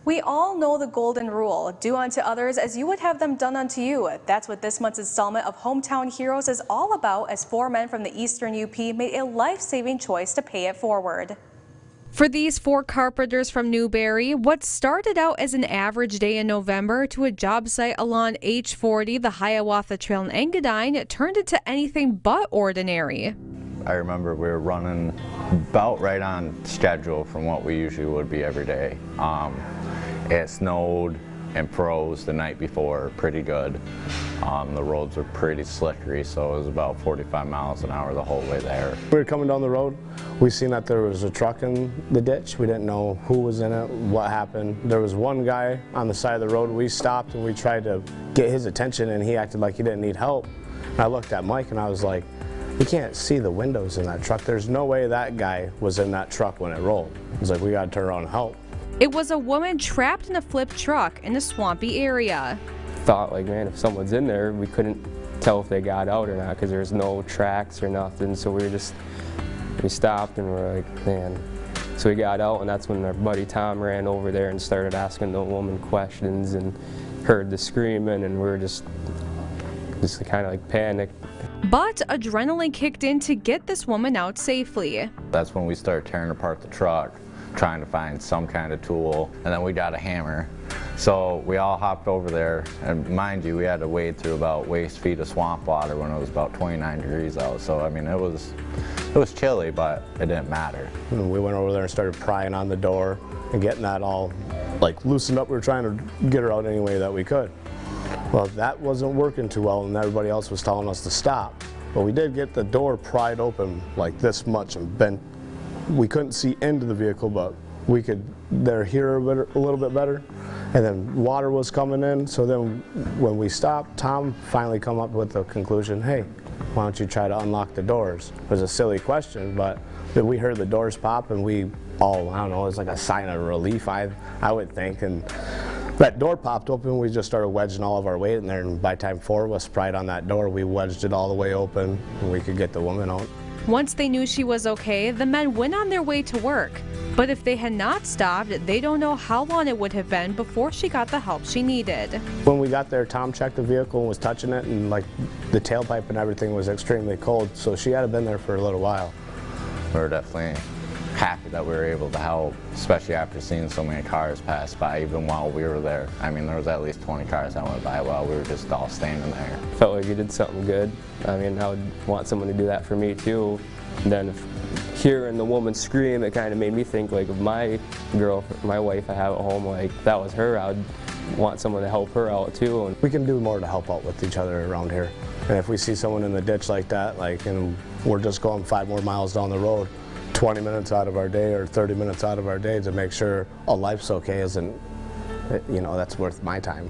We all know the golden rule, do unto others as you would have them done unto you. That's what this month's installment of Hometown Heroes is all about, as 4 men from the Eastern UP made a life-saving choice to pay it forward. For these 4 carpenters from Newberry, what started out as an average day in November to a job site along H40, the Hiawatha Trail in Engadine, turned into anything but ordinary. I remember we were running about right on schedule from what we usually would be every day. It snowed and froze the night before pretty good. The roads were pretty slickery, so it was about 45 miles an hour the whole way there. We were coming down the road, we seen that there was a truck in the ditch. We didn't know who was in it, what happened. There was one guy on the side of the road. We stopped and we tried to get his attention and he acted like he didn't need help. And I looked at Mike and I was like, you can't see the windows in that truck. There's no way that guy was in that truck when it rolled. I was like, we gotta turn around and help. It was a woman trapped in a flipped truck in a swampy area. Thought like, man, if someone's in there, we couldn't tell if they got out or not because there's no tracks or nothing. So we stopped and we're like, man. So we got out and that's when our buddy Tom ran over there and started asking the woman questions and heard the screaming, and we were just kind of like panicked. But adrenaline kicked in to get this woman out safely. That's when we started tearing apart the truck, trying to find some kind of tool, and then we got a hammer. So we all hopped over there, and mind you, we had to wade through about waist feet of swamp water when it was about 29 degrees out. So I mean, it was chilly, but it didn't matter. And we went over there and started prying on the door and getting that all like loosened up. We were trying to get her out any way that we could. Well, that wasn't working too well, and everybody else was telling us to stop. But we did get the door pried open like this much and bent. We couldn't see into the vehicle, but we could hear a little bit better. And then water was coming in, so then when we stopped, Tom finally come up with the conclusion, hey, why don't you try to unlock the doors? It was a silly question, but then we heard the doors pop and we all, I don't know, it was like a sign of relief, I would think. And that door popped open, we just started wedging all of our weight in there, and by the time 4 of us pried on that door, we wedged it all the way open and we could get the woman out. Once they knew she was okay, the men went on their way to work. But if they had not stopped, they don't know how long it would have been before she got the help she needed. When we got there, Tom checked the vehicle and was touching it, and like the tailpipe and everything was extremely cold, so she had been there for a little while. We were definitely happy that we were able to help, especially after seeing so many cars pass by even while we were there. I mean, there was at least 20 cars that went by while we were just all standing there. Felt like you did something good. I mean, I would want someone to do that for me too. And then hearing the woman scream, it kind of made me think like of my wife I have at home, like that was her, I would want someone to help her out too. And we can do more to help out with each other around here. And if we see someone in the ditch like that, like, and we're just going 5 more miles down the road, 20 minutes out of our day or 30 minutes out of our day to make sure a life's okay isn't, you know, that's worth my time.